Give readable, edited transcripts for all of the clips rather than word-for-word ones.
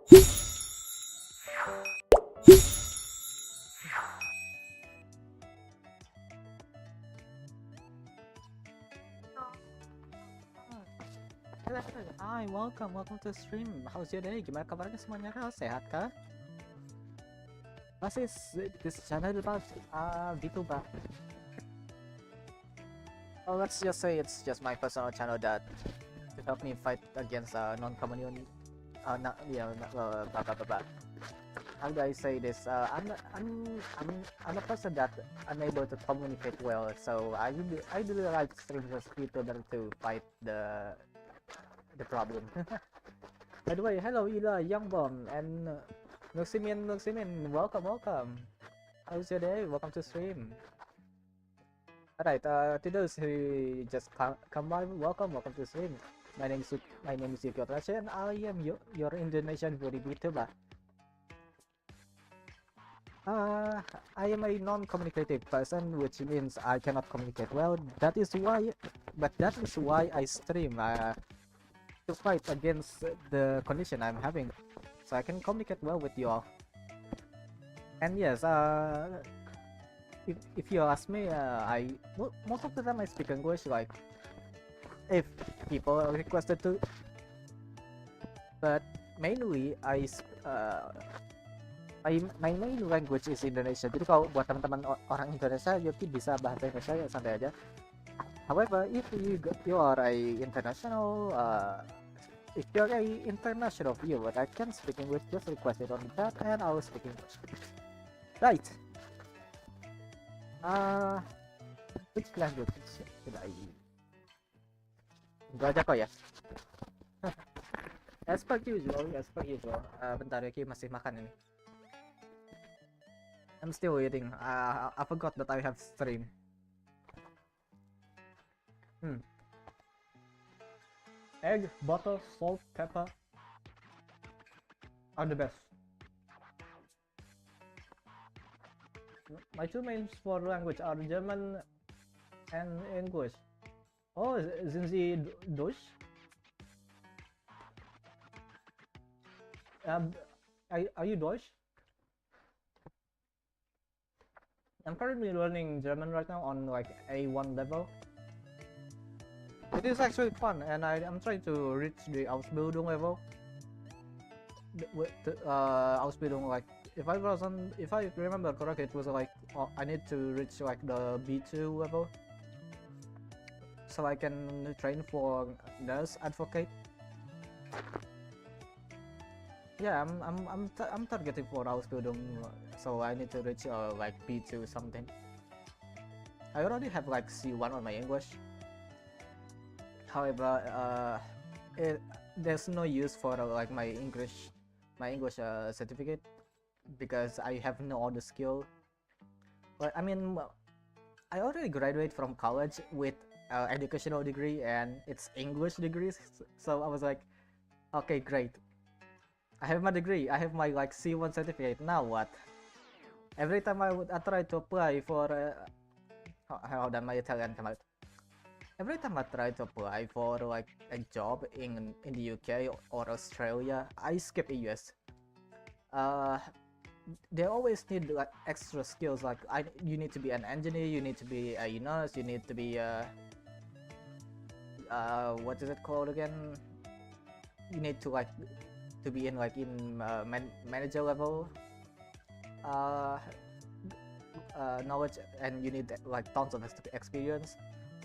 Hi, welcome to stream. How's your day? Gimana kabarnya semuanya? Sehat kah? This channel about Vtuber. Oh, let's just say it's just my personal channel that to help me fight against non-communion. Blah blah blah. How do I say this? I'm a person that unable to communicate well, so I really like streams as Vtuber to fight the problem. By the way, hello Ila, Young Bomb, and Nuximin, welcome. How's your day? Welcome to stream. Alright, to those who just come by, welcome to stream. My name is Yuki Otrashi, and I am your Indonesian Vtuber. I am a non-communicative person, which means I cannot communicate well. That is why I stream. To fight against the condition I'm having, so I can communicate well with you all. And yes, if you ask me, most of the time I speak English, like if people are requested to, but mainly my main language is Indonesia. Jadi kalau buat teman-teman orang Indonesia, Yuki bisa bahasa Indonesia ya, santai aja. However, if you are a international viewer, I can speak English. Just request it on the chat, and I will speak English. Right. Which language should I use? Gua aja kok ya. As per usual. Bentar ya, masih makan ini. I'm still eating. I forgot that I have stream. Egg, butter, salt, pepper are the best. My two mains for language are German and English. Oh, sind Sie Deutsch? Are you Deutsch? I'm currently learning German right now on like A1 level. It is actually fun, and I'm trying to reach the Ausbildung level. Ausbildung, like if I remember correctly, it was like I need to reach like the B2 level, so I can train for nurse advocate. Yeah, I'm targeting for Ausbildung, so I need to reach like B2 something. I already have like C1 on my English. However, there's no use for like my English certificate because I have no other skill. But I mean, I already graduated from college with educational degree, and it's English degrees. So I was like, okay, great. I have my degree. I have my like C1 certificate. Now what? Every time I try to apply for hold on, my Italian come out. Every time I try to apply for like a job in the UK or Australia, I skip US. They always need like extra skills. Like you need to be an engineer, you need to be a nurse, you need to be what is it called again? You need to like to be in like manager level knowledge, and you need like tons of experience.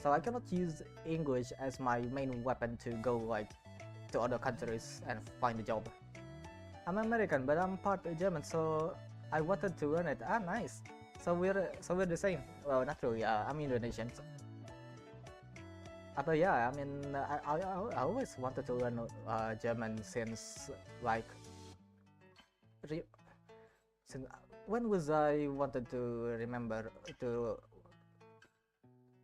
So I cannot use English as my main weapon to go like to other countries and find a job. I'm American, but I'm part German, so I wanted to learn it. Ah, nice. So we're the same. Well, not really. I'm Indonesian. But yeah, I mean, I always wanted to learn German since like since when was I wanted to remember to.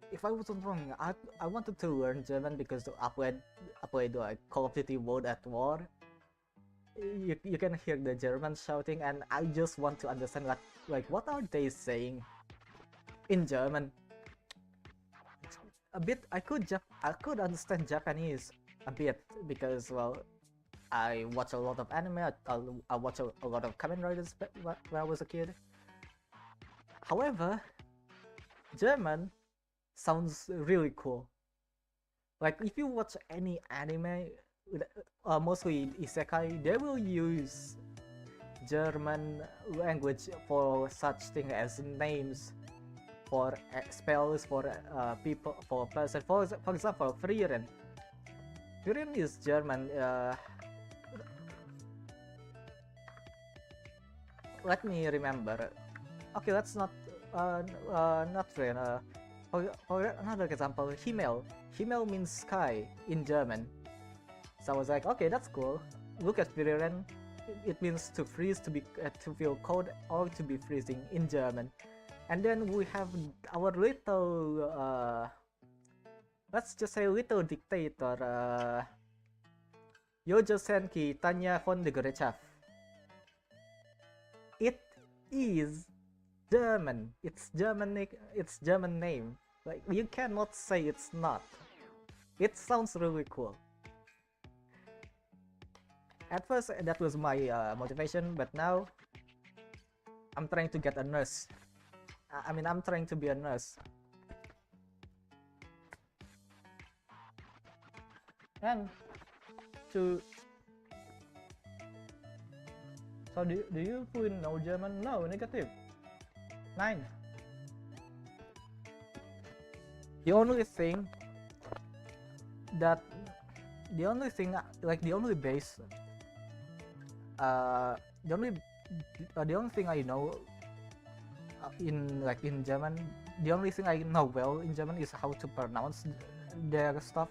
If I wasn't wrong, I wanted to learn German because I played like Call of Duty World at War. You can hear the Germans shouting, and I just want to understand like what are they saying in German. A bit, I could understand Japanese a bit because, well, I watch a lot of anime. I watch a lot of Kamen Riders when I was a kid. However, German sounds really cool. Like if you watch any anime, mostly isekai, they will use German language for such thing as names, for spells, for people, for person. For example, Freetalk. Freetalk is German. Let me remember. Okay, that's not Freetalk. For another example, Himmel. Himmel means sky in German. So I was like, okay, that's cool. Look at Peraturan. It means to freeze, to feel cold, or to be freezing in German. And then we have our little, let's just say little dictator, Jojo Senki Tanya von de Gerechav. It is German. It's German name. Like you cannot say it's not. It sounds really cool. At first, that was my motivation, but now I'm trying to get a nurse. I mean, I'm trying to be a nurse. And so do you fully know German? No, negative. 9. The only thing, like the only base, the only thing I know in German, the only thing I know well in German is how to pronounce their stuff,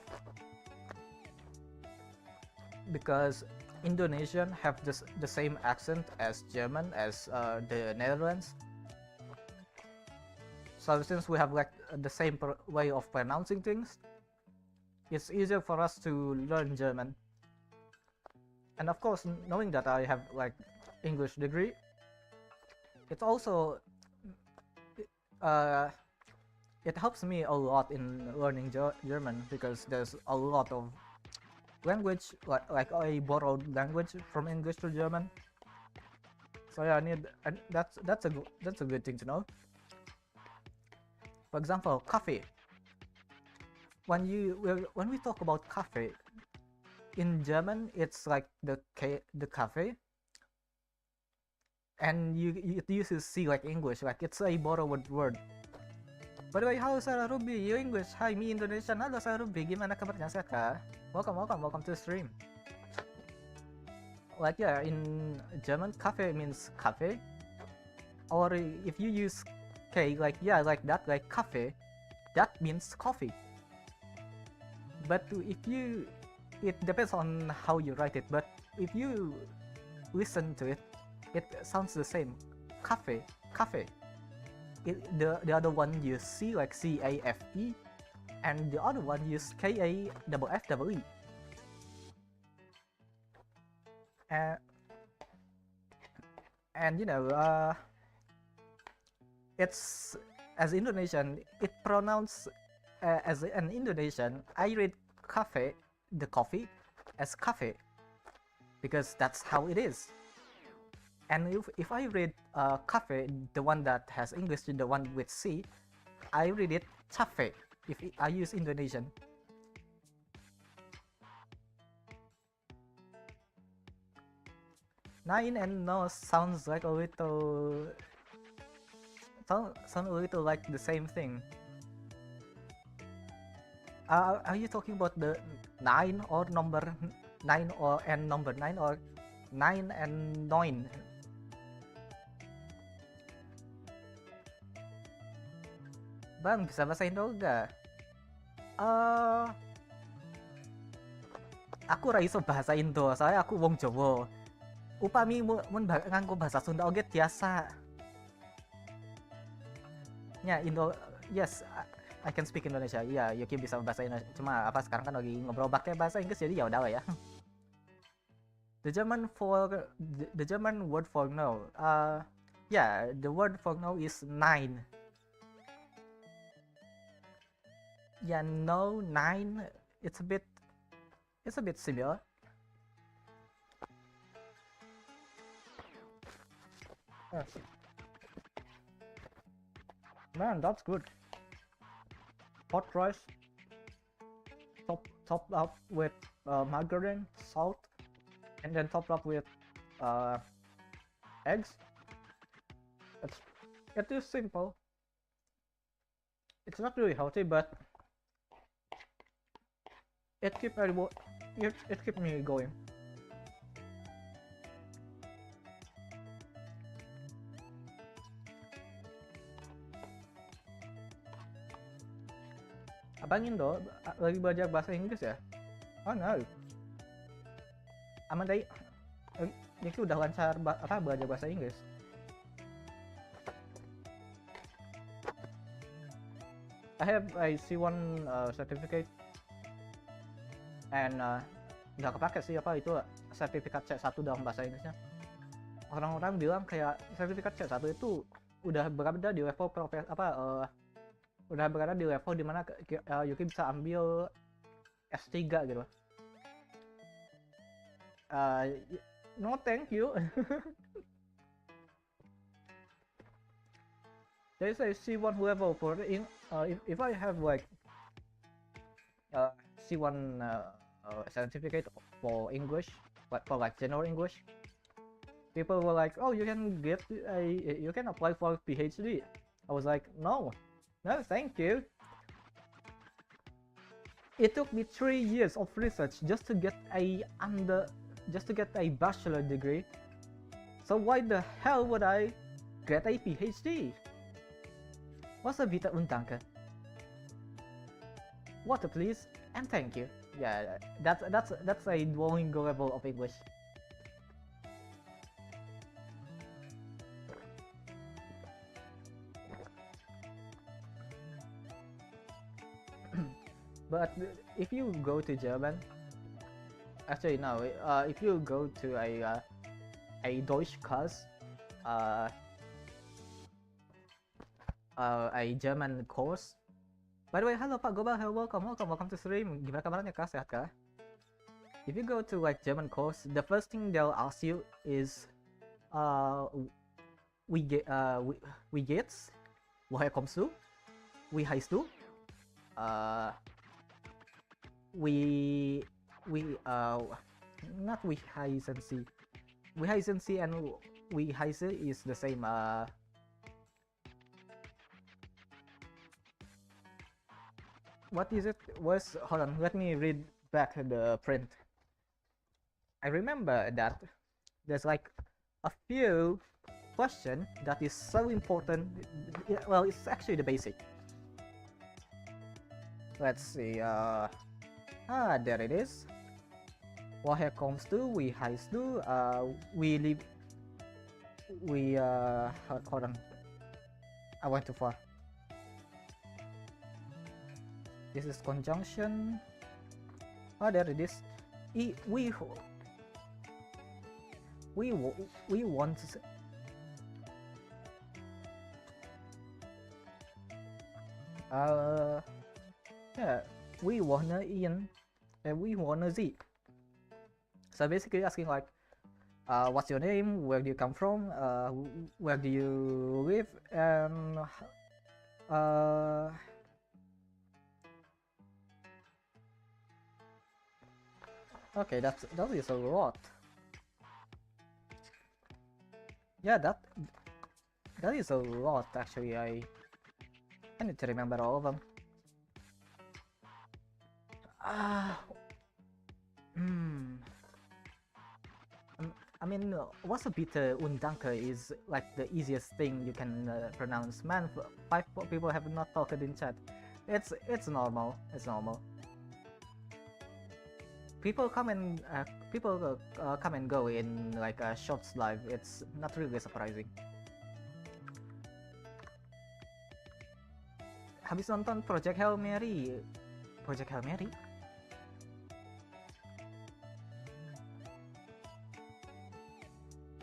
because Indonesian have the same accent as German, as the Netherlands. So since we have like the same way of pronouncing things, it's easier for us to learn German. And of course, knowing that I have like English degree, it also it helps me a lot in learning German, because there's a lot of language, like I borrowed language from English to German. So yeah, that's a good thing to know. For example, cafe. When we talk about cafe in German, it's like the cafe, and it uses C like English, like it's a borrowed word. By the way, halo Sarah Ruby, you English. Hi, me Indonesian. Halo Sarah Ruby, gimana kabarnya, sehat kah? Welcome to the stream. Like yeah, in German, cafe means cafe, or if you use K, like yeah, like that, like cafe, that means coffee. But it depends on how you write it, but if you listen to it, it sounds the same. Cafe. The other one use C like CAFE, and the other one use KAFFE. And you know, it's as Indonesian, it pronounced as an Indonesian, I read cafe, the coffee, as cafe, because that's how it is. And if I read cafe, the one that has English, the one with C, I read it cafe if I use Indonesian. Nine and no sounds like a little like the same thing. Are you talking about the 9 or number 9 or and number 9, or 9 and 9? Bang, bisa bahasa Indo enggak? Aku ra iso bahasa Indo, soalnya aku wong Jawa. Upami mun nganggo bahasa Sunda oge biasa. Ya, Indo, yes, I can speak Indonesia. Iya, Yuki bisa bahasa Indonesia. Cuma apa sekarang kan lagi ngobrol pakai bahasa Inggris, jadi ya udah lah ya. The German word for no. Yeah, the word for no is 9. Yeah, no, 9. It's a bit similar. Yes. Man, that's good. Hot rice, topped up with margarine, salt, and then topped up with eggs. It is simple. It's not really healthy, but it keeps me going. Abang Indo lagi belajar bahasa Inggris ya? Oh no. Aman tadi, Niki udah lancar belajar bahasa Inggris. I have a C1 certificate and nggak kepake sih itu sertifikat C1 dalam bahasa Inggrisnya. Orang-orang bilang kayak sertifikat C1 itu udah berada di level udah berada di level dimana Yuki bisa ambil S3 gitu. No thank you. There is a C1 level for if I have like C1 certificate for English, for general English, people were like, oh, you can apply for PhD. I was like, no, thank you. It took me 3 years of research just to get a bachelor degree. So why the hell would I get a PhD? Was a Vita Undanke. Water please, and thank you. Yeah, that's a Duolingo level of English. But if you go to German, actually no, if you go to a Deutsch class, a German course. By the way, halo Pak Gobal, welcome to stream. Gimana kabarnya Kak? Sehat kah? If you go to like German course, the first thing they'll ask you is, wie geht's? Woher kommst du? Wie heißt du? Not wie heißen Sie. Wie heißen Sie and wie heiße is the same. What is it? Hold on, let me read back the print. I remember that there's like a few questions that is so important. Well, it's actually the basic. Let's see. There it is. Woher kommst du? Wie heißt du? Hold on. I went too far. This is conjunction. There it is. We want to. Yeah, we wanna in and we wanna z. So basically asking like, what's your name? Where do you come from? Where do you live? And okay, that is a lot. Yeah, that is a lot actually. I need to remember all of them. I mean, Wasabita Undanka is like the easiest thing you can pronounce. Man, 5 people have not talked in chat. It's normal. It's normal. People come and go in like a shorts live. It's not really surprising. Habis nonton Project Hail Mary. Project Hail Mary?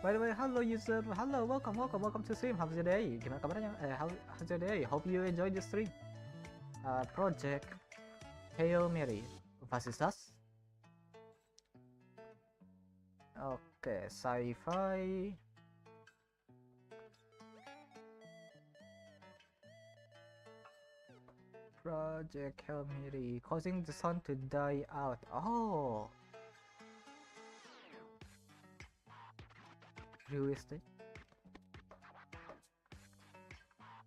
By the way, hello user, hello, welcome to stream. How's your day? Gimana kabarnya? How's your day? Hope you enjoy the stream. Project Hail Mary. Was ist das? Okay, sci-fi. project calamity causing the sun to die out. Oh, realistic.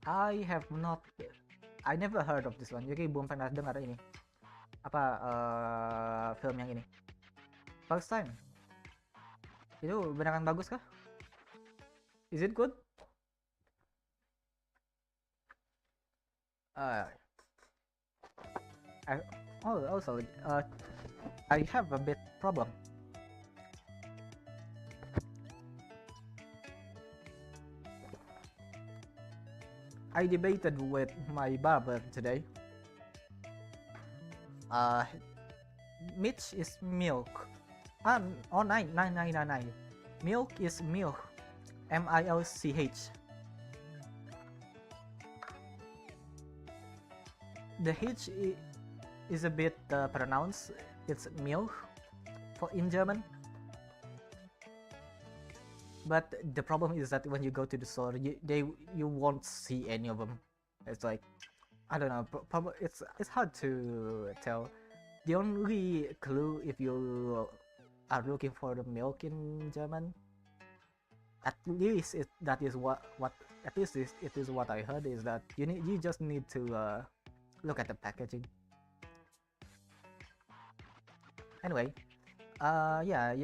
I never heard of this one. Jadi belum pernah dengar ini. Apa film yang ini? First time. Itu beneran bagus kah? Is it good? Also, I have a bit problem. I debated with my barber today. Mitch is milk. Nine. Milk is milk. MILCH. The H is a bit pronounced. It's milk in German. But the problem is that when you go to the store, you won't see any of them. It's like, I don't know. Probably it's hard to tell. The only clue if you are looking for the milk in German, at least it is what I heard, is that you just need to look at the packaging. Anyway, yeah,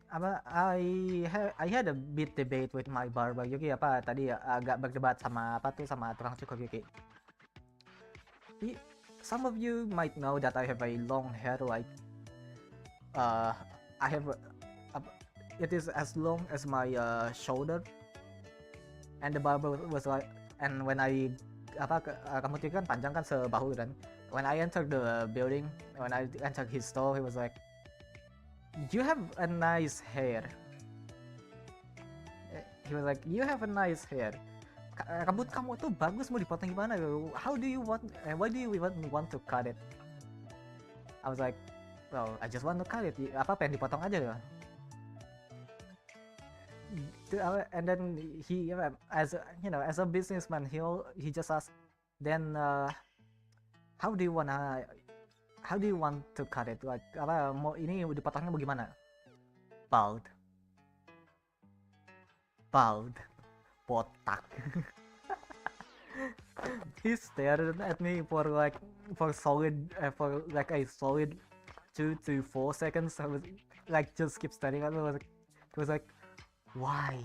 I had a bit debate with my barber. Yuki tadi agak berdebat sama tukang cukur Yuki. Some of you might know that I have a long hair, like I have it is as long as my shoulder, and the barber was like, and when I rambut kan panjang kan sebahu kan. When I entered the building, when I entered his store, he was like, "You have a nice hair." He was like, "You have a nice hair. Rambut kamu tuh bagus, mau dipotong gimana? Why do you even want to cut it?" I was like, "Well, I just want to cut it. Pengen dipotong aja ya." And then he, as a businessman, he just asked, "Then how do you want to cut it? Like mau ini dipotongnya bagaimana?" Bald, botak. He stared at me for a solid 2 to 4 seconds. I was like, just keep staring at me. He was like, "Why?"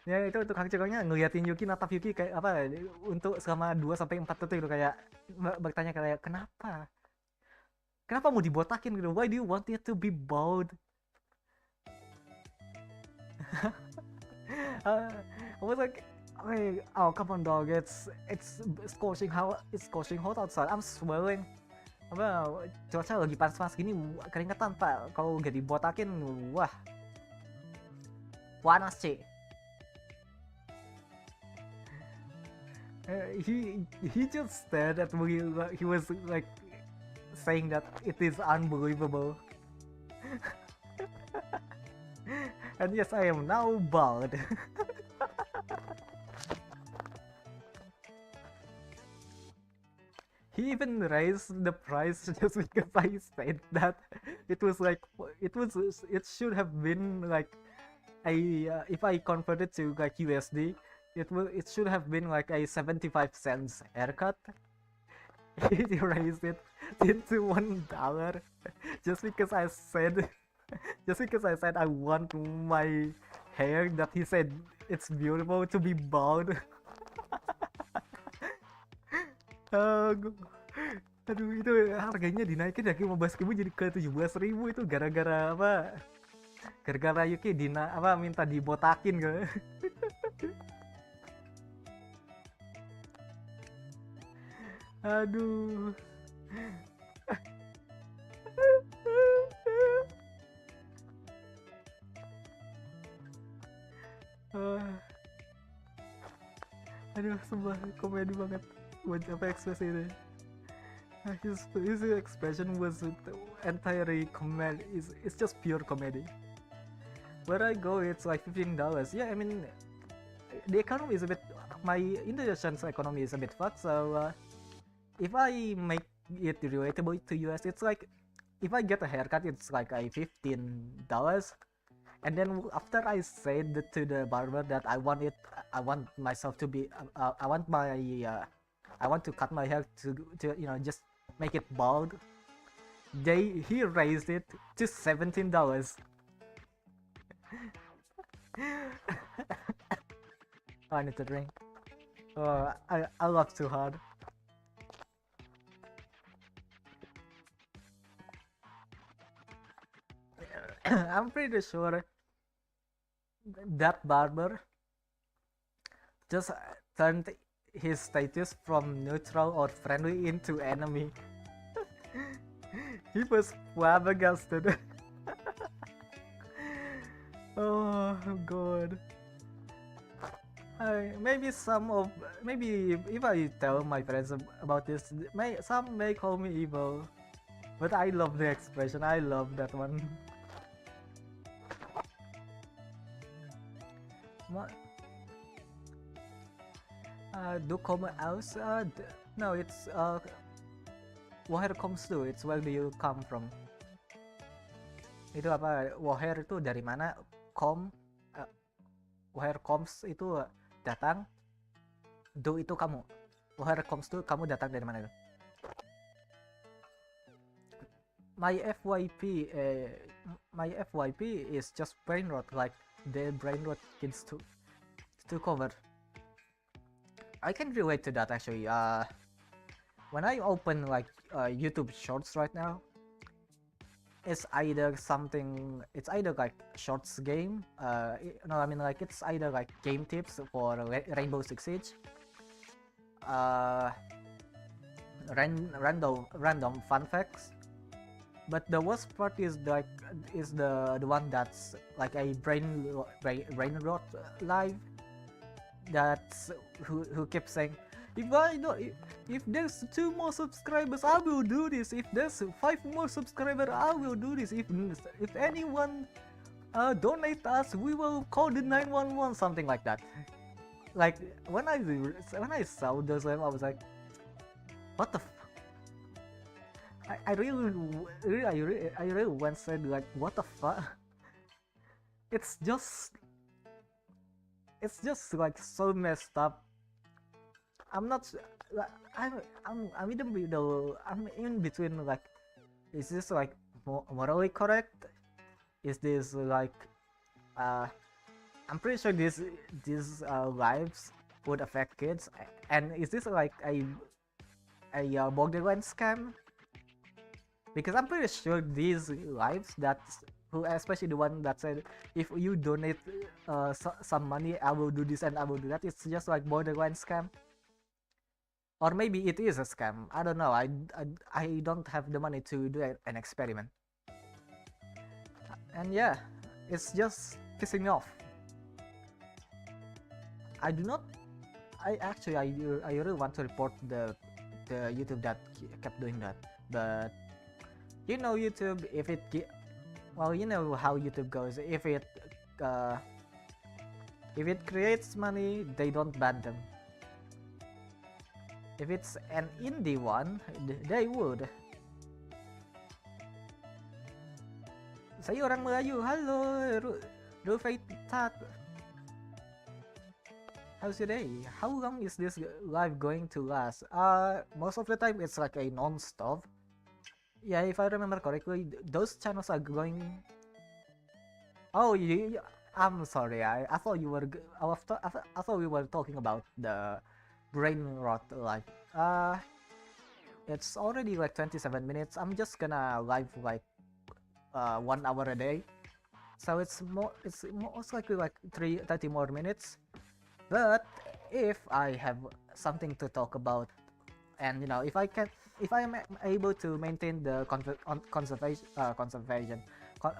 Ya itu tukang cukurnya ngeliatin Yuki, natap Yuki kayak untuk selama 2-4 detik gitu, kayak bertanya kayak kenapa mau dibotakin gitu? Why do you want it to be bald? I was like, "Hey, oh come on dog, it's scorching hot outside. I'm swelling." Cuaca lagi panas-panas gini, keringetan Pak. Kalau gak dibotakin, wah panas sih. He just stared at me. He was like saying that it is unbelievable. And yes, I am now bald. He even raised the price just because I said that. It should have been like if I converted to like USD, it should have been like a 75 cents haircut. He raised it into $1 just because I said I want my hair that he said it's beautiful to be bald. Aduh, itu harganya dinaikin dari 15.000 jadi ke 17.000. Itu gara-gara apa? Gara-gara Yuki minta dibotakin gitu. Aduh. Aduh, sumpah komedi banget. Apa ekspresi ini? His expression was entirely comedy. It's just pure comedy. Where I go, it's like $15. Yeah, I mean, the economy is a bit. My Indonesian economy is a bit fucked, so if I make it relatable to US, it's like if I get a haircut, it's like a $15, and then after I said to the barber that I want myself to be, I want I want to cut my hair to just make it bald. He raised it to $17. I need to drink. I laugh too hard. I'm pretty sure that barber just turned his status from neutral or friendly into enemy. He was flabbergasted. Oh god. Maybe if I tell my friends about this, some may call me evil, but I love the expression. I love that one. Do come out? No, it's where comes to? It's where do you come from? Itu apa? Where itu dari mana? Where comes itu datang. Do itu kamu. Where comes to kamu datang dari mana? My FYP is just brain rot, like the brain rot kids to cover. I can relate to that actually. When I open like YouTube Shorts right now, it's either like shorts game. No, I mean like it's either like game tips for Rainbow Six Siege. Random fun facts. But the worst part is the one that's like a brain rot live. That's who keeps saying, if there's 2 more subscribers, I will do this. If there's 5 more subscribers, I will do this. If anyone donate us, we will call the 911, something like that. Like when I saw those, I was like, what the I really once said like, what the fuck? It's just like so messed up. I'm in between, like, is this like morally correct? Is this like I'm pretty sure these lives would affect kids, and is this like a borderline scam? Because I'm pretty sure these lives especially the one that said, if you donate some money, I will do this and I will do that, it's just like borderline scam. Or maybe it is a scam. I don't know. I don't have the money to do an experiment. And yeah, it's just pissing me off. I really want to report the YouTube that kept doing that, but you know YouTube, if it you know how YouTube goes. If it creates money, they don't ban them. If it's an indie one, they would. Saya orang Melayu. Halo, Rufaitat. How's your day? How long is this live going to last? Most of the time it's like a non-stop. Yeah, if I remember correctly, those channels are going. Oh, I'm sorry. I thought you were. I thought we were talking about the brain rot live. It's already like 27 minutes. I'm just gonna live like 1 hour a day, so it's most likely like 30 more minutes. But if I have something to talk about, and you know, if I am able to maintain the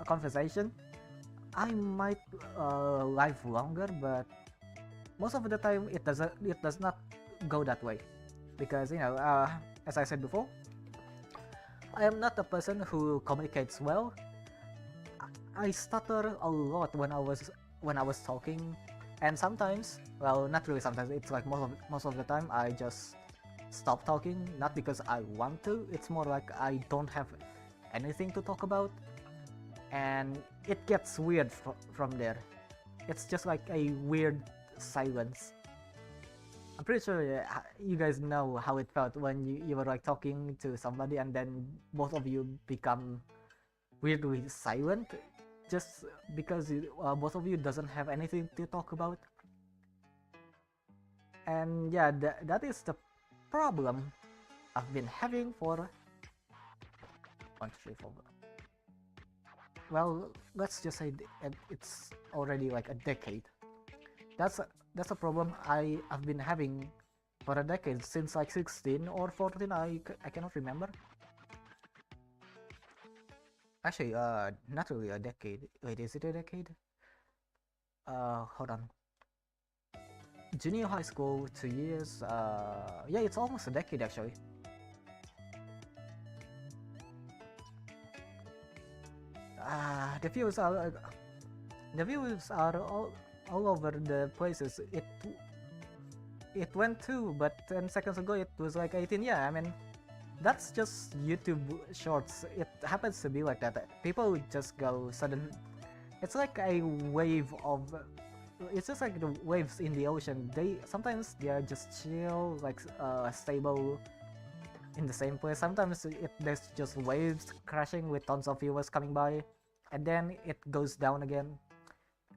conversation, I might live longer. But most of the time it does not go that way, because you know, as I said before, I am not a person who communicates well. I stutter a lot when I was talking, and sometimes, well, not really sometimes, it's like most of the time I just stop talking, not because I want to, it's more like I don't have anything to talk about, and it gets weird from there. It's just like a weird silence. I'm pretty sure you guys know how it felt when you were like talking to somebody and then both of you become weirdly silent just because both of you doesn't have anything to talk about. And yeah, that is the problem I've been having for 1, 2, 3, 4. Well, let's just say it's already like a decade. That's a problem I've been having for a decade, since like 16 or 14. I cannot remember. Actually, not really a decade. Wait, is it a decade? Hold on. Junior high school, 2 years. Yeah, it's almost a decade actually. The views are all over the places. It went to, but 10 seconds ago it was like 18. Yeah, I mean, that's just YouTube shorts. It happens to be like that. People just go sudden. It's like a wave of. It's just like the waves in the ocean. Sometimes they are just chill, like stable in the same place. Sometimes there's just waves crashing with tons of viewers coming by, and then it goes down again.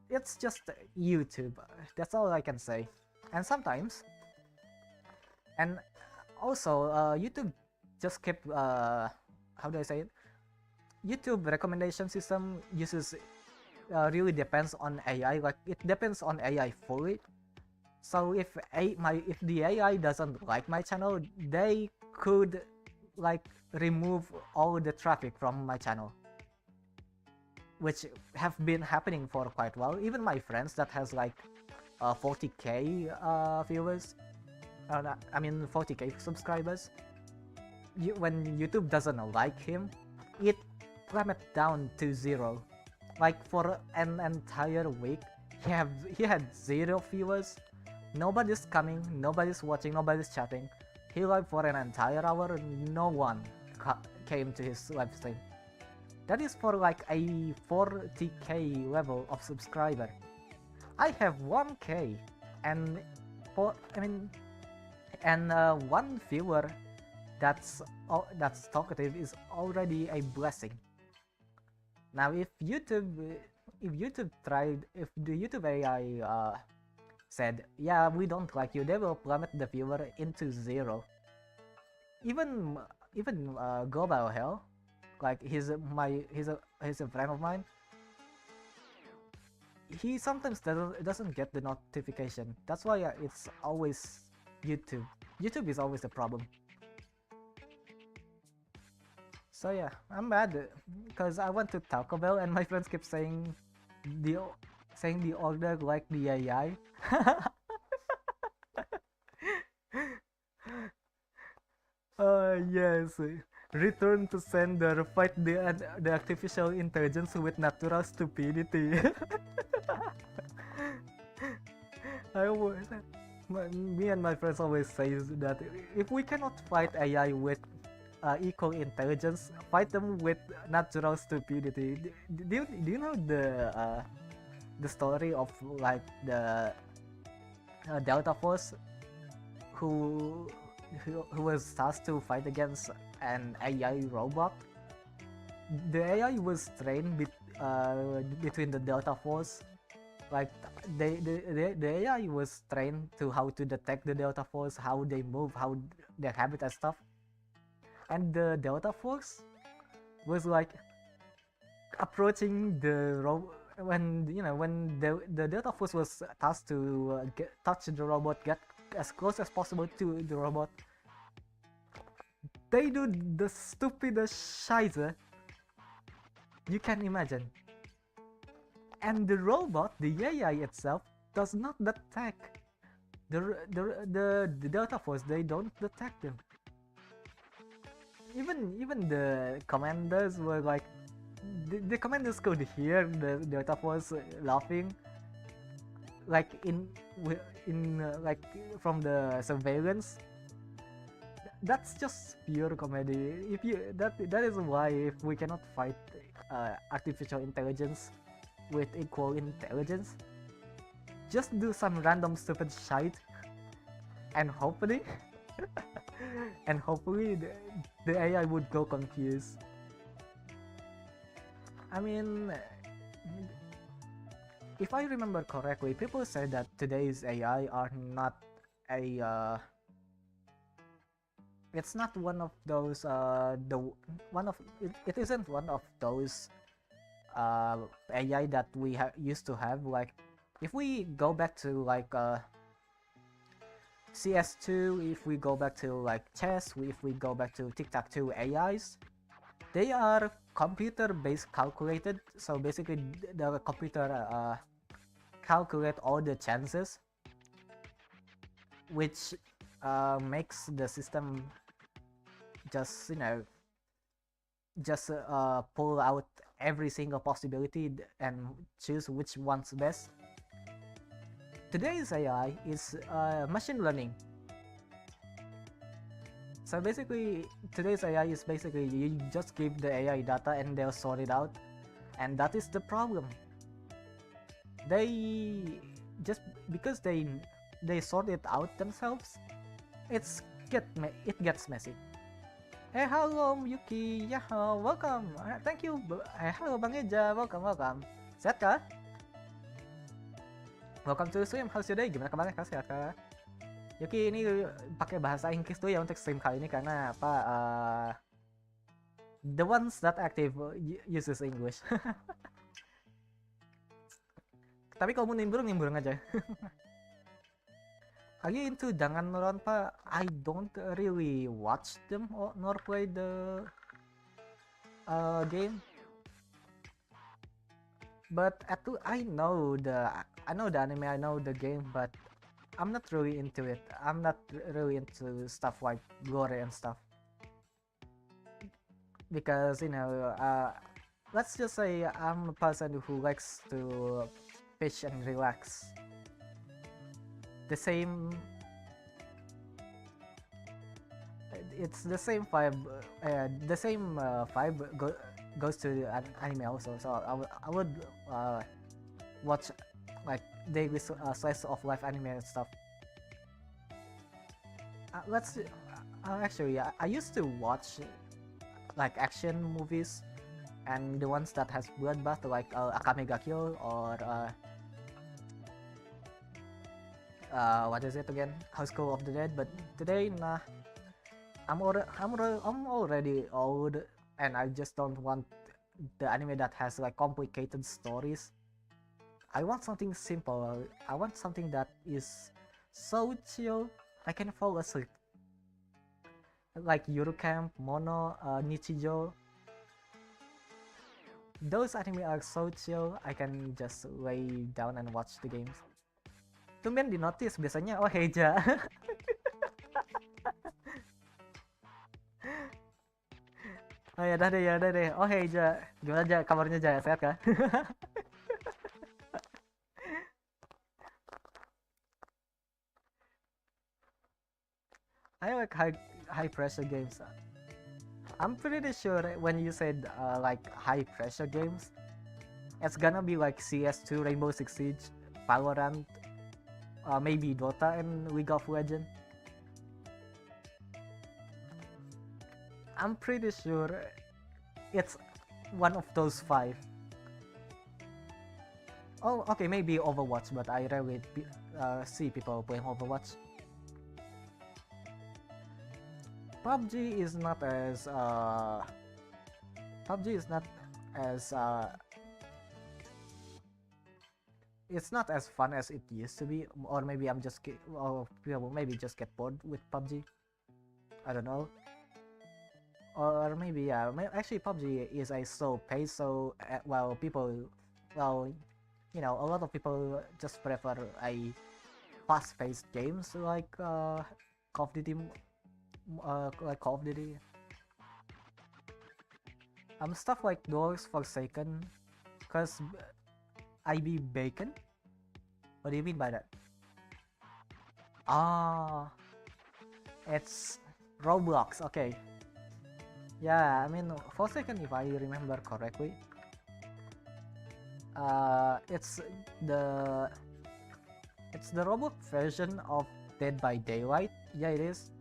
It's just YouTube. That's all I can say. And sometimes, and also YouTube just kept how do I say it? YouTube recommendation system uses really depends on AI. Like it depends on AI fully. So if the AI doesn't like my channel, they could like remove all the traffic from my channel, which have been happening for quite a while. Even my friends that has like 40k viewers, I mean 40k subscribers, when YouTube doesn't like him, it plummet down to 0. Like for an entire week, he had 0 viewers. Nobody's coming, nobody's watching, nobody's chatting. He live for an entire hour, no one came to his live stream. That is for like a 40k level of subscriber. I have 1k, and one viewer that's talkative is already a blessing. Now, if the YouTube AI said, yeah, we don't like you, they will plummet the viewer into 0. Even Global Hell, like he's a friend of mine. He sometimes doesn't get the notification. That's why it's always YouTube. YouTube is always the problem. So yeah, I'm mad because I went to Taco Bell and my friends keep saying the order like the AI. Yes. Return to sender, fight the artificial intelligence with natural stupidity. Me and my friends always say that if we cannot fight AI with equal intelligence, fight them with natural stupidity. Do you know the story of like the Delta Force who was tasked to fight against an AI robot? The AI was trained between the Delta Force. Like the AI was trained to how to detect the Delta Force, how they move, how their habit and stuff. And the Delta Force was like approaching the when the Delta Force was tasked to touch the robot, get as close as possible to the robot. They do the stupidest scheiße you can imagine. And the robot, the AI itself, does not detect the Delta Force. They don't detect them. Even the commanders were like, the commanders could hear the Delta Force laughing, like in like from the surveillance. that's just pure comedy. If you that is why if we cannot fight artificial intelligence with equal intelligence, just do some random stupid shit, and hopefully, and hopefully the AI would go confused. I mean, if I remember correctly, people said that today's AI are not a it's not one of those it isn't one of those AI that we used to have. Like if we go back to like CS2, if we go back to like chess, if we go back to tic-tac-toe AIs, they are computer based calculated. So basically the computer calculate all the chances, which makes the system just pull out every single possibility and choose which one's best. Today's AI is machine learning. So basically today's AI is basically you just give the AI data and they'll sort it out, and that is the problem. They just because they sort it out themselves, it gets messy. Hey, hello Yuki, yeah, welcome. Thank you. Hey, hello Bang Eja, welcome. Sehat kah? Welcome to the stream. How's your day? Gimana kabarnya kah? Sehat kah? Yuki ini pakai bahasa Inggris tuh ya untuk stream kali ini karena apa? The ones that active uses English. Tapi kalau mau nimbrung aja. Are you into Danganronpa? I don't really watch them nor play the game. But I know the anime, I know the game, but I'm not really into it. I'm not really into stuff like gore and stuff. Because let's just say I'm a person who likes to fish and relax. It's the same vibe. The same vibe goes to the anime also. So I would watch like daily slice of life anime and stuff. Actually, I used to watch like action movies and the ones that has bloodbath, like Akame ga Kill or what is it again? House Call of the Dead. But today, nah, I'm already old, and I just don't want the anime that has like complicated stories. I want something simple. I want something that is so chill I can fall asleep. Like Eurocamp, Mono, Nichijou. Those anime are so chill, I can just lay down and watch the games. Tumben di notice biasanya, oh Heja. Oh ya udah deh. Oh Heja, gimana aja kabarnya aja, sehat kah? I like high pressure games. I'm pretty sure when you said like high pressure games, it's gonna be like CS2, Rainbow Six Siege, Valorant, maybe Dota and League of Legends. I'm pretty sure it's one of those 5. Oh, okay, maybe Overwatch, but I rarely see people playing Overwatch. PUBG is not as it's not as fun as it used to be, or maybe I'm just people maybe just get bored with PUBG. I don't know. Or maybe yeah, actually PUBG is a slow pace, so a lot of people just prefer a fast-paced games like Call of Duty. Stuff like Doors Forsaken, cause I be bacon. What do you mean by that? It's Roblox, okay. Yeah, I mean, for a second, if I remember correctly, it's the Roblox version of Dead by Daylight. Yeah, it is.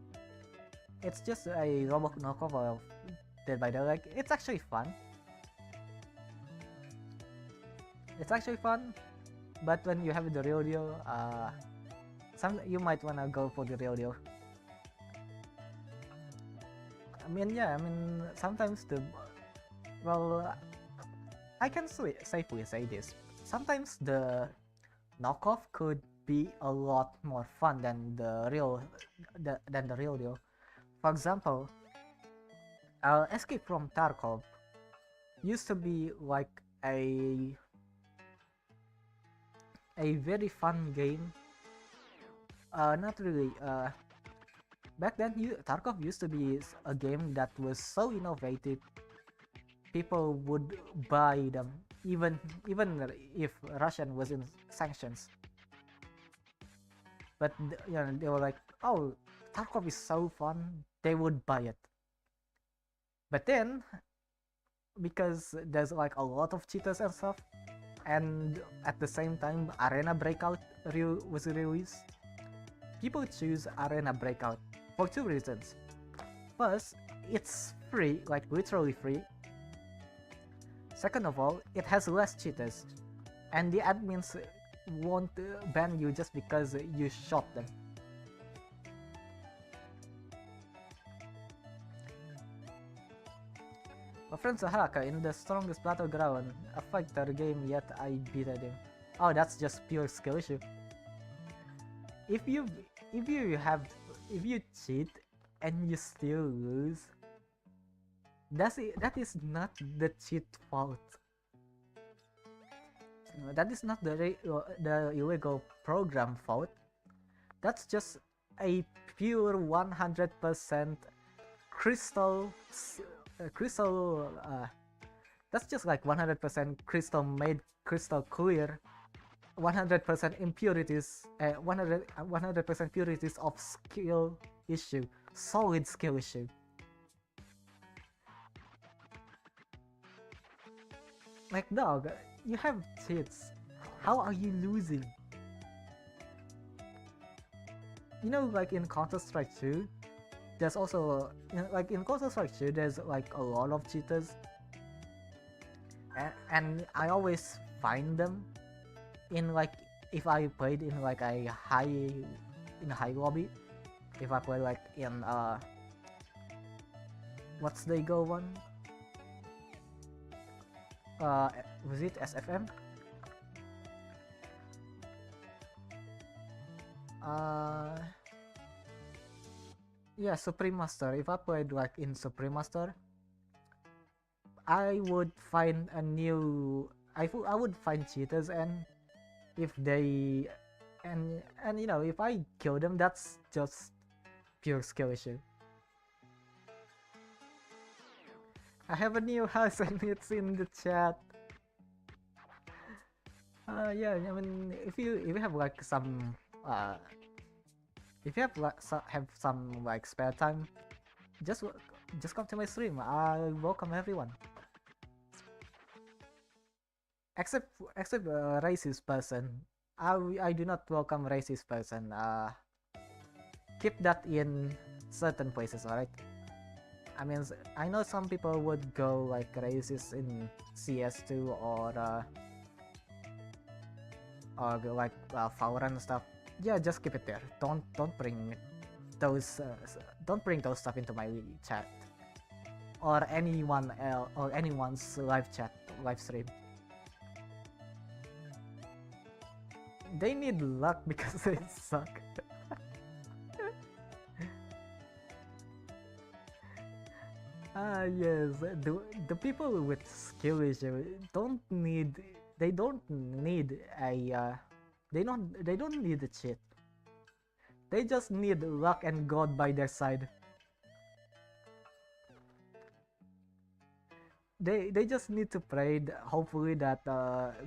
It's just a Roblox knockoff of Dead by Daylight. It's actually fun. But when you have the real deal, you might wanna go for the real deal. I mean, sometimes I can safely say this. Sometimes the knockoff could be a lot more fun than the real deal. For example, Escape from Tarkov used to be like a very fun game. Not really. Back then, Tarkov used to be a game that was so innovative. People would buy them, even if Russian was in sanctions. But they were like, "Oh, Tarkov is so fun," they would buy it. But then, because there's like a lot of cheaters and stuff, and at the same time Arena Breakout was released, people choose Arena Breakout for two reasons. First, it's free, like literally free. Second of all, it has less cheaters, and the admins won't ban you just because you shot them. My friend Sahaka in the strongest battleground, a fighter game yet I beat him. Oh, that's just pure skill issue. If you cheat and you still lose, that is not the cheat fault. That is not the illegal program fault. That's just a pure 100% crystal. That's just like 100% crystal made crystal clear. 100% impurities. 100% purities of skill issue. Solid skill issue. Like, dog, you have cheats. How are you losing? You know, like in Counter-Strike 2, there's also, like in Counter-Strike 2, there's like a lot of cheaters. And I always find them in like, if I played in like a high lobby, if I play like in, what's the Go one? Was it SFM? Yeah, Supreme Master. If I played like in Supreme Master, I would find I would find cheaters, and if they and you know, if I kill them, that's just pure skill issue. I have a new house and it's in the chat. Yeah, I mean, if you have like some if you have like some like spare time, just come to my stream. I welcome everyone. Except a racist person. I do not welcome racist person. Keep that in certain places, alright? I mean, I know some people would go like racist in CS2 or like Valorant stuff. Yeah, just keep it there. Don't bring those stuff into my chat or anyone else or anyone's live stream. They need luck because they suck. Yes, the people with skill issue don't need a cheat. They just need luck and God by their side. They just need to pray, hopefully that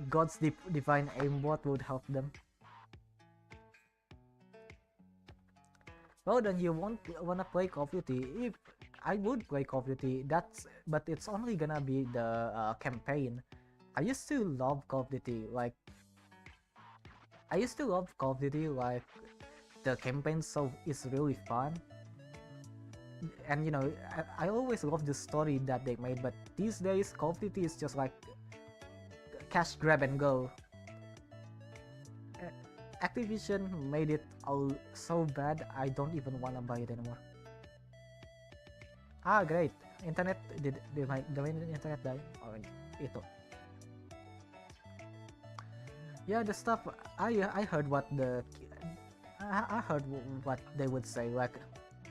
God's divine aimbot would help them. well, then you won't wanna play Call of Duty. If I would play Call of Duty, but it's only gonna be the campaign. I used to love Call of Duty. Like the campaign is really fun. And you know, I always love the story that they made, but these days Call of Duty is just like cash grab and go. Activision made it all so bad, I don't even wanna buy it anymore. Ah, great. Internet, did my internet die? Oh, itu. Yeah, the stuff I heard what I heard what they would say. Like,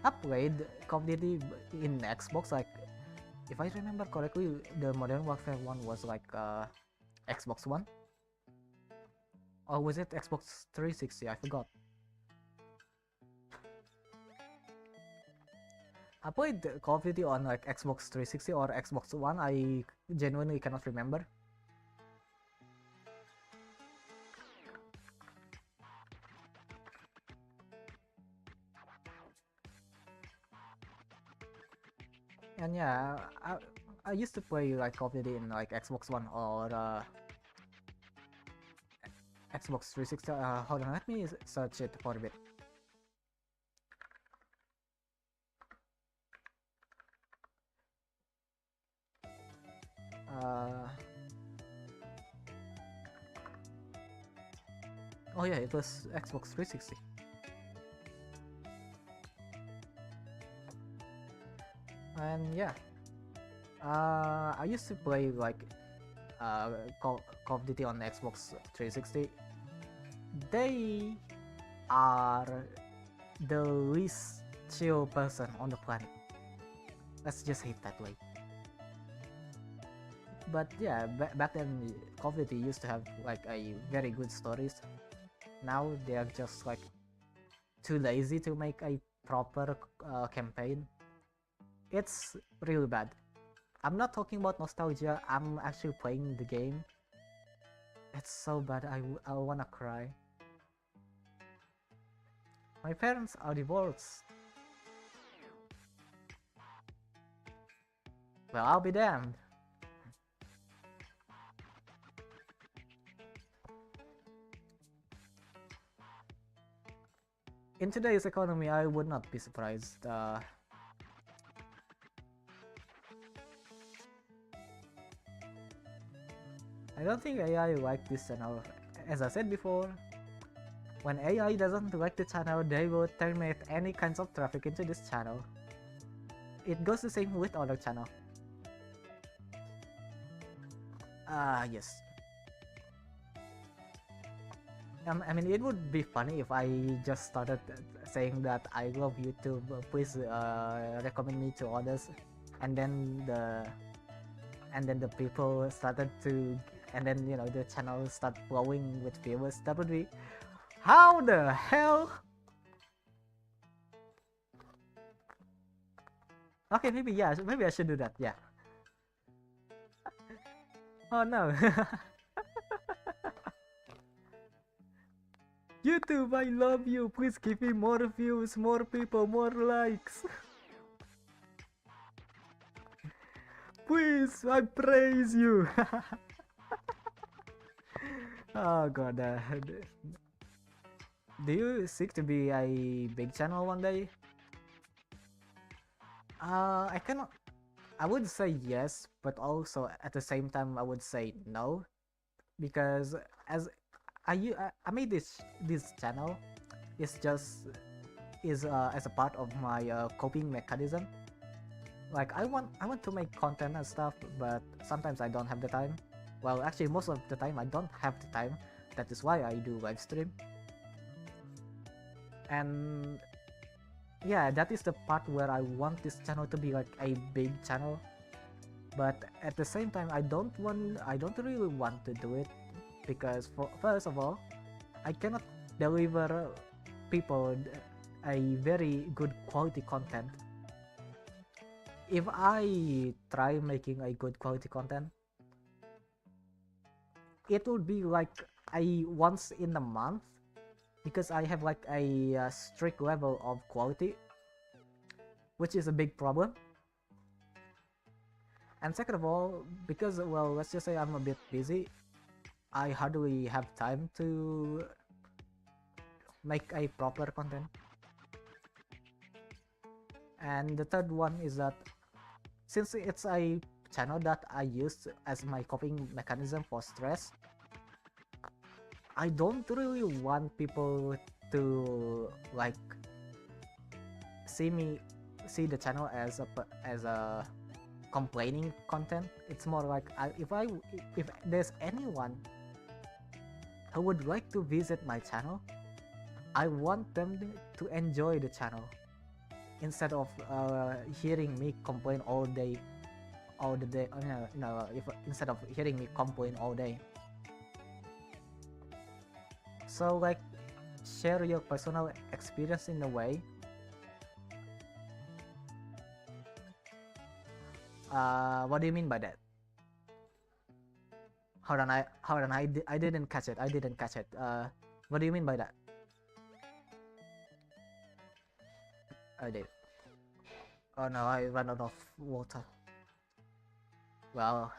I played Call of Duty in Xbox. Like, if I remember correctly, the Modern Warfare one was like Xbox One, or was it Xbox 360? I forgot. I played Call of Duty on like Xbox 360 or Xbox One. I genuinely cannot remember. And yeah, I used to play like Call of Duty in like Xbox One or Xbox 360. Hold on, let me search it for a bit. Oh yeah, it was Xbox 360. And yeah, I used to play like Call of Duty on Xbox 360. They are the least chill person on the planet. Let's just hit that way. But yeah, back then Call of Duty used to have like a very good stories. Now they are just like too lazy to make a proper campaign. It's really bad. I'm not talking about nostalgia, I'm actually playing the game. It's so bad, I wanna cry. My parents are divorced. Well, I'll be damned. In today's economy, I would not be surprised. I don't think AI like this channel. As I said before, when AI doesn't like the channel, they will terminate any kinds of traffic into this channel. It goes the same with other channel. Yes. I mean, it would be funny if I just started saying that I love YouTube, please recommend me to others, and then the people started to, and then you know the channel start flowing with viewers. That would be, how the hell? Okay, maybe yeah, maybe I should do that. Yeah. Oh no. YouTube, I love you. Please give me more views, more people, more likes. Please, I praise you. Oh god. Do you seek to be a big channel one day? I cannot. I would say yes, but also at the same time I would say no, because as I made this channel is as a part of my coping mechanism. Like I want to make content and stuff, but sometimes I don't have the time. Well, actually most of the time I don't have the time. That is why I do live stream. And yeah, that is the part where I want this channel to be like a big channel. But at the same time I don't really want to do it, because first of all, I cannot deliver people a very good quality content. If I try making a good quality content, it would be like a once in a month because I have like a strict level of quality, which is a big problem. And second of all, because, well, let's just say I'm a bit busy, I hardly have time to make a proper content. And the third one is that since it's a channel that I use as my coping mechanism for stress, I don't really want people to like see the channel as a complaining content. It's more like if there's anyone who would like to visit my channel, I want them to enjoy the channel instead of hearing me complain all the day. Instead of hearing me complain all day. So like, share your personal experience in a way. What do you mean by that? Hold on, I didn't catch it. What do you mean by that? I did. Oh no, I ran out of water. Well,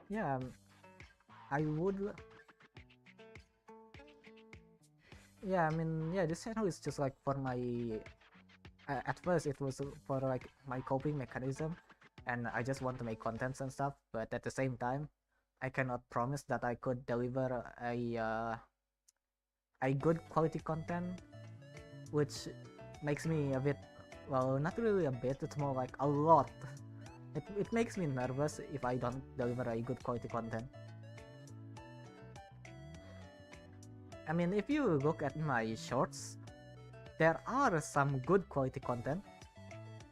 yeah, I would. Yeah, I mean, yeah, this channel is just like for my. At first, it was for like my coping mechanism, and I just want to make contents and stuff. But at the same time, I cannot promise that I could deliver a good quality content, which makes me a bit, well, not really a bit, it's more like a lot. It makes me nervous if I don't deliver a good quality content. I mean, if you look at my shorts, there are some good quality content,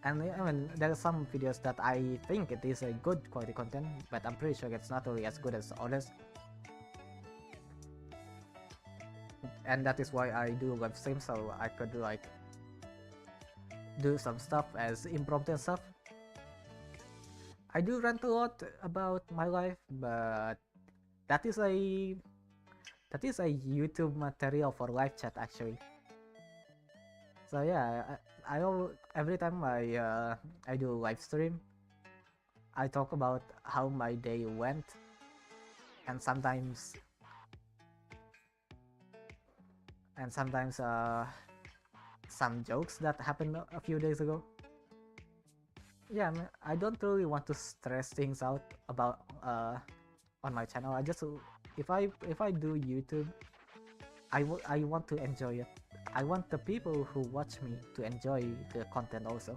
and I mean, there are some videos that I think it is a good quality content, but I'm pretty sure it's not really as good as others. And that is why I do live stream, so I could like do some stuff as impromptu and stuff. I do rant a lot about my life, but that is a YouTube material for live chat actually. So yeah, every time I do live stream, I talk about how my day went, and sometimes some jokes that happened a few days ago. Yeah, I mean, I don't really want to stress things out about on my channel. I just, if I do YouTube, I want to enjoy it. I want the people who watch me to enjoy the content also.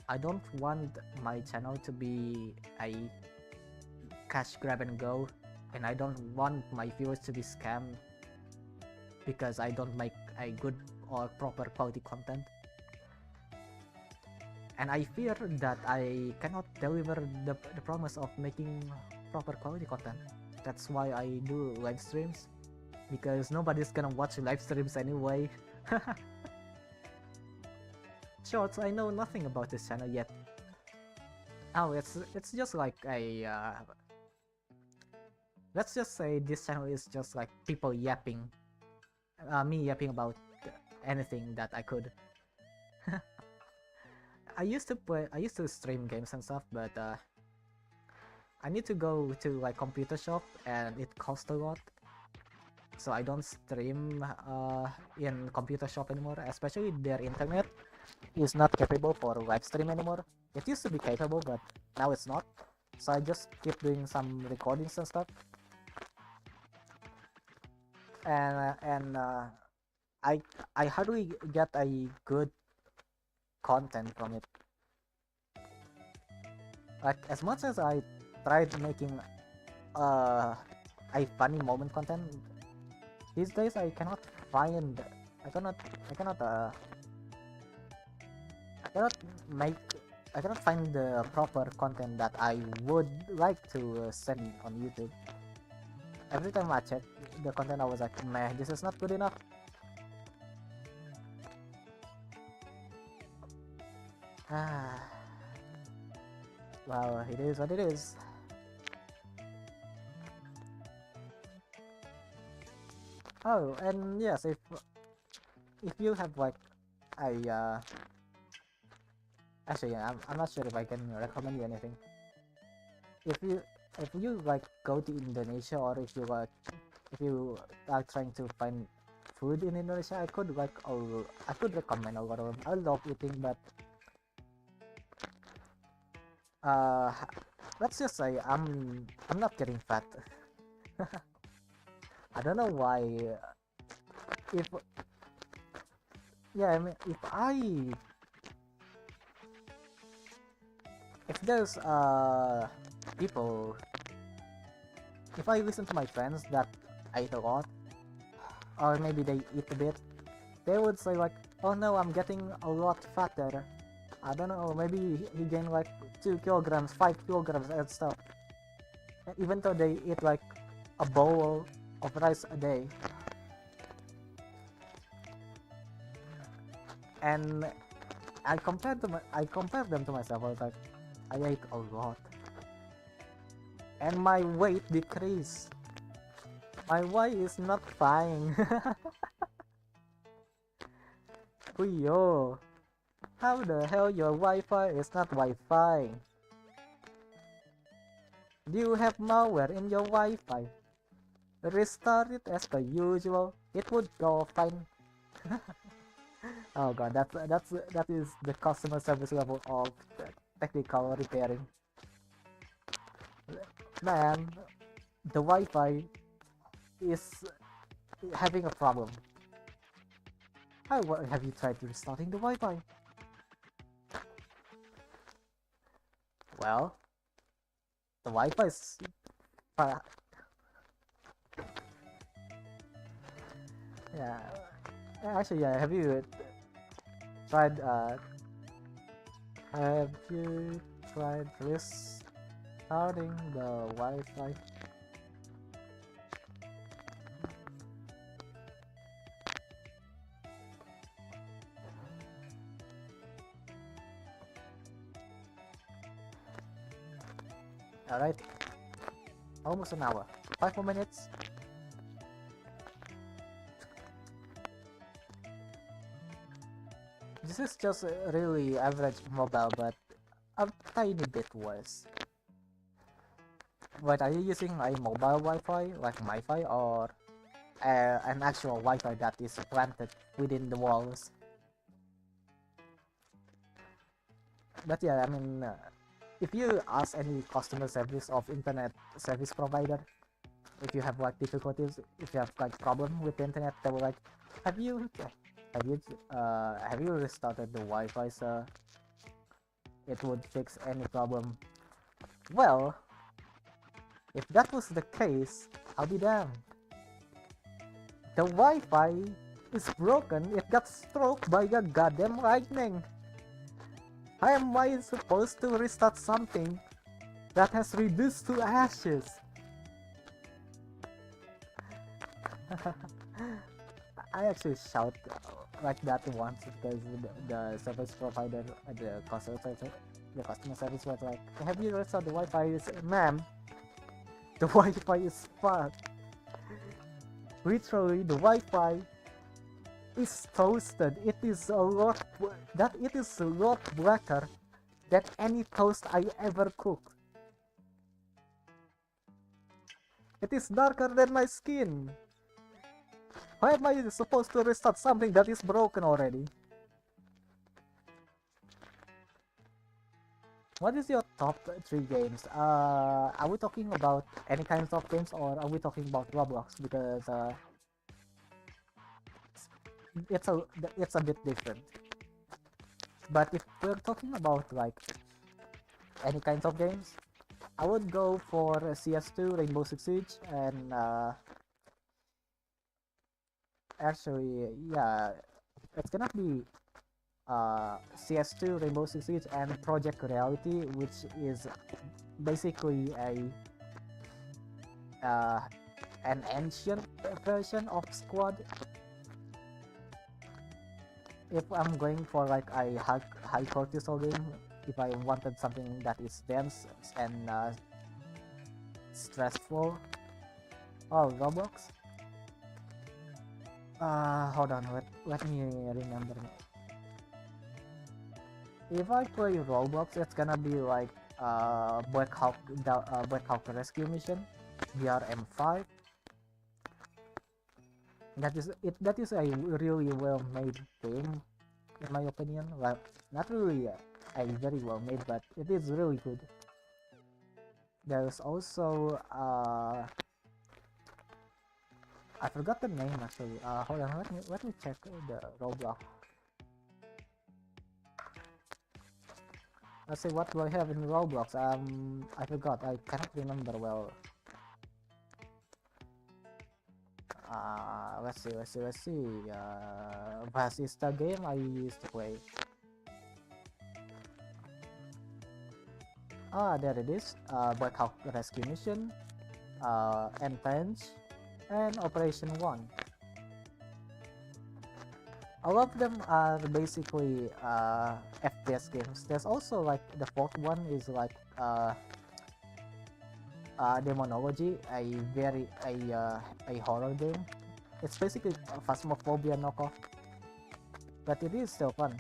I don't want my channel to be a cash grab and go, and I don't want my viewers to be scammed because I don't make a good or proper quality content. And I fear that I cannot deliver the promise of making proper quality content. That's why I do live streams, because nobody's gonna watch live streams anyway. Shorts, I know nothing about this channel yet. Oh, it's just like a let's just say this channel is just like people yapping, me yapping about anything that I could. I used to stream games and stuff, but I need to go to like computer shop and it costs a lot, so I don't stream in computer shop anymore. Especially their internet is not capable for live stream anymore. It used to be capable, but now it's not. So I just keep doing some recordings and stuff, and I hardly get a good content from it. Like, as much as I tried making a funny moment content, these days I cannot find, I cannot find the proper content that I would like to send on YouTube. Every time I check the content, I was like, meh, this is not good enough. Well, it is what it is. Oh, and yes, if you have like a actually, I'm not sure if I can recommend you anything. If you like go to Indonesia, or if you are trying to find food in Indonesia, I could recommend a lot of them. I love eating, but let's just say I'm not getting fat. I don't know why. If yeah, I mean, if there's people, if I listen to my friends that I eat a lot, or maybe they eat a bit, they would say like, oh no, I'm getting a lot fatter. I don't know, maybe he gained like 2 kilograms, 5 kilograms and stuff. And even though they eat like a bowl of rice a day. And I compared them to myself. I was like, I ate a lot, and my weight decreased. My weight is not fine. Kuyo, how the hell your Wi-Fi is not Wi-Fi? Do you have malware in your Wi-Fi? Restart it as per usual. It would go fine. Oh god, that is the customer service level of technical repairing. Man, the Wi-Fi is having a problem. Have you tried restarting the Wi-Fi? Well, the Wi-Fi is yeah. Actually, yeah. Have you tried restarting the Wi-Fi? Alright, almost an hour. 5 more minutes. This is just a really average mobile, but a tiny bit worse. But are you using a mobile Wi-Fi like MiFi, or an actual Wi-Fi that is planted within the walls? But yeah, I mean, if you ask any customer service of internet service provider, if you have like difficulties, if you have like problem with the internet, they will like, have you restarted the Wi-Fi, sir? It would fix any problem. Well, if that was the case, I'll be damned. The Wi-Fi is broken. It got struck by the goddamn lightning. How am I supposed to restart something that has reduced to ashes? I actually shout like that once because the service provider, the customer service was like, have you restored the Wi-Fi? Ma'am, the Wi-Fi is fucked. Literally, the Wi-Fi is toasted. It is a lot blacker than any toast I ever cooked. It is darker than my skin. How am I supposed to restart something that is broken already? What is your top 3 games? Are we talking about any kinds of games, or are we talking about Roblox? Because it's a bit different. But if we're talking about like any kinds of games, I would go for CS2, Rainbow Six Siege, and actually, yeah, it's gonna be CS2, Rainbow Six Siege, and Project Reality, which is basically an ancient version of Squad. If I'm going for like a high cortisol game, if I wanted something that is dense and stressful, oh, Roblox. Hold on, let me remember. If I play Roblox, it's gonna be like Black Hawk Rescue Mission, DRM5. That is a really well made game, in my opinion. Well, not really a very well made, but it is really good. There's also I forgot the name actually. Hold on, let me check the Roblox. Let's see, what do I have in Roblox? I forgot. I cannot remember well. Let's see. Bahas is the game I used to play. There it is. Black Hawk Rescue Mission, Intense, and Operation 1. All of them are basically FPS games. There's also like the fourth one is like Demonology, a horror game. It's basically a Phasmophobia knockoff, but it is still fun.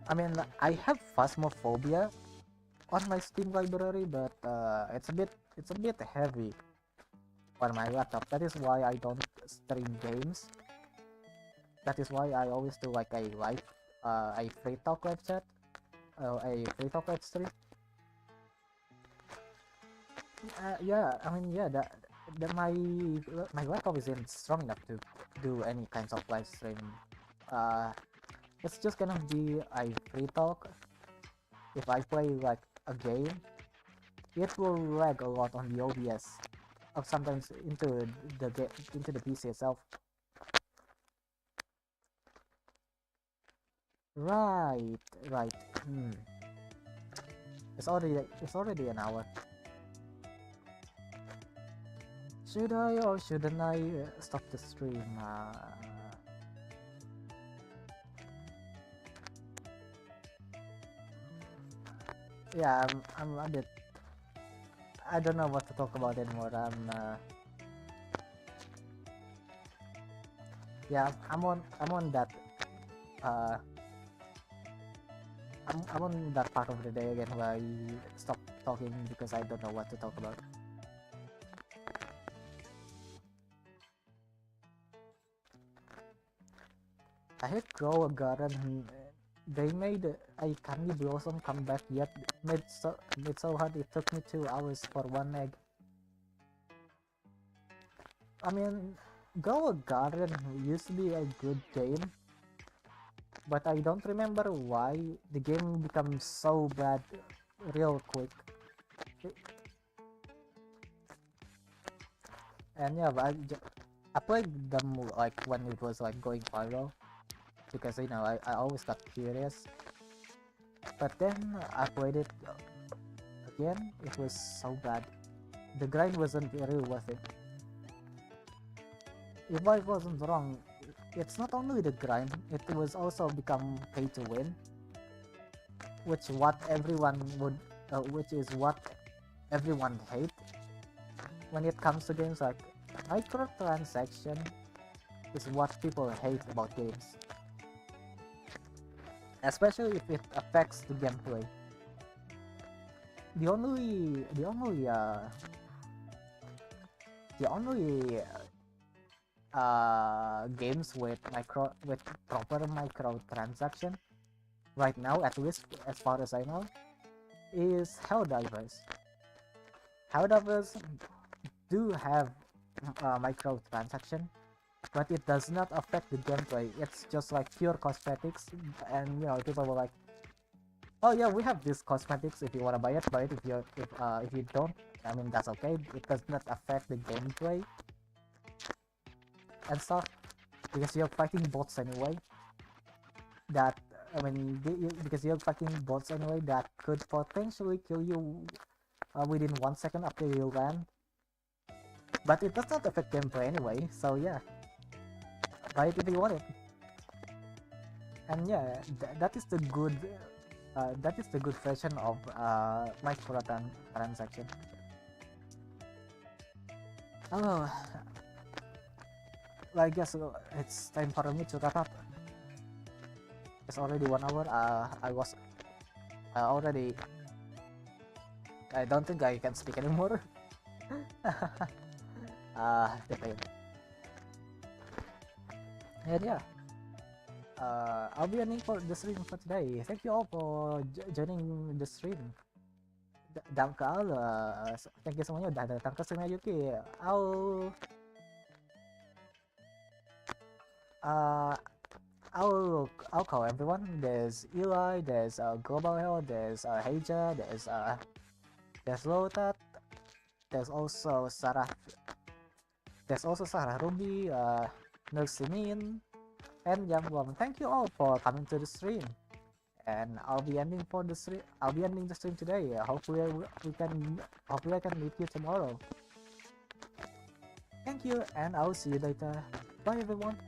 I mean, I have Phasmophobia on my Steam library, but it's a bit heavy on my laptop. That is why I don't stream games. That is why I always do like a Freetalk live chat, a Freetalk live stream. Yeah, I mean, yeah, that my laptop isn't strong enough to do any kinds of live stream. It's just gonna be a Freetalk. If I play like a game, it will lag a lot on the OBS, or sometimes into the PC itself. Right. It's already an hour. Should I or shouldn't I stop the stream? Yeah, I'm a bit. I don't know what to talk about anymore. Yeah, I'm on that. I'm on that part of the day again where I stop talking because I don't know what to talk about. I hate Grow a Garden. They made a candy blossom come back, yet made so hard it took me 2 hours for one egg. I mean, Grow a Garden used to be a good game, but I don't remember why the game becomes so bad real quick. And yeah, but I played them like when it was like going viral, because you know I always got curious. But then I played it again. It was so bad. The grind wasn't really worth it. If I wasn't wrong, it's not only the grind, it was also become pay to win, which is what everyone hate when it comes to games. Like microtransaction is what people hate about games, especially if it affects the gameplay. The only games with proper microtransaction right now, at least as far as I know, is Helldivers. Helldivers do have microtransaction, but it does not affect the gameplay. It's just like pure cosmetics, and you know, people were like, oh yeah, we have this cosmetics, if you want to buy it, buy it. If you don't, I mean, that's okay. It does not affect the gameplay and stuff, because you're fighting bots anyway. Because you're fighting bots anyway that could potentially kill you within 1 second after you land. But it does not affect gameplay anyway, so yeah, buy it if you want it. And yeah, that is the good version of microtransaction. Oh, I guess it's time for me to wrap up. It's already 1 hour. I don't think I can speak anymore. And yeah, I'll be ending for the stream for today. Thank you all for joining the stream. Danke alle. Thank you semuanya udah datang ke streamnya Yuki. I'll call everyone. There's Eli, there's Global Hell, there's Heja, there's Lotat, there's also Sarah Ruby, Nursimin, and Yamwam. Thank you all for coming to the stream. And I'll be ending the stream today. Hopefully I can meet you tomorrow. Thank you, and I'll see you later. Bye everyone.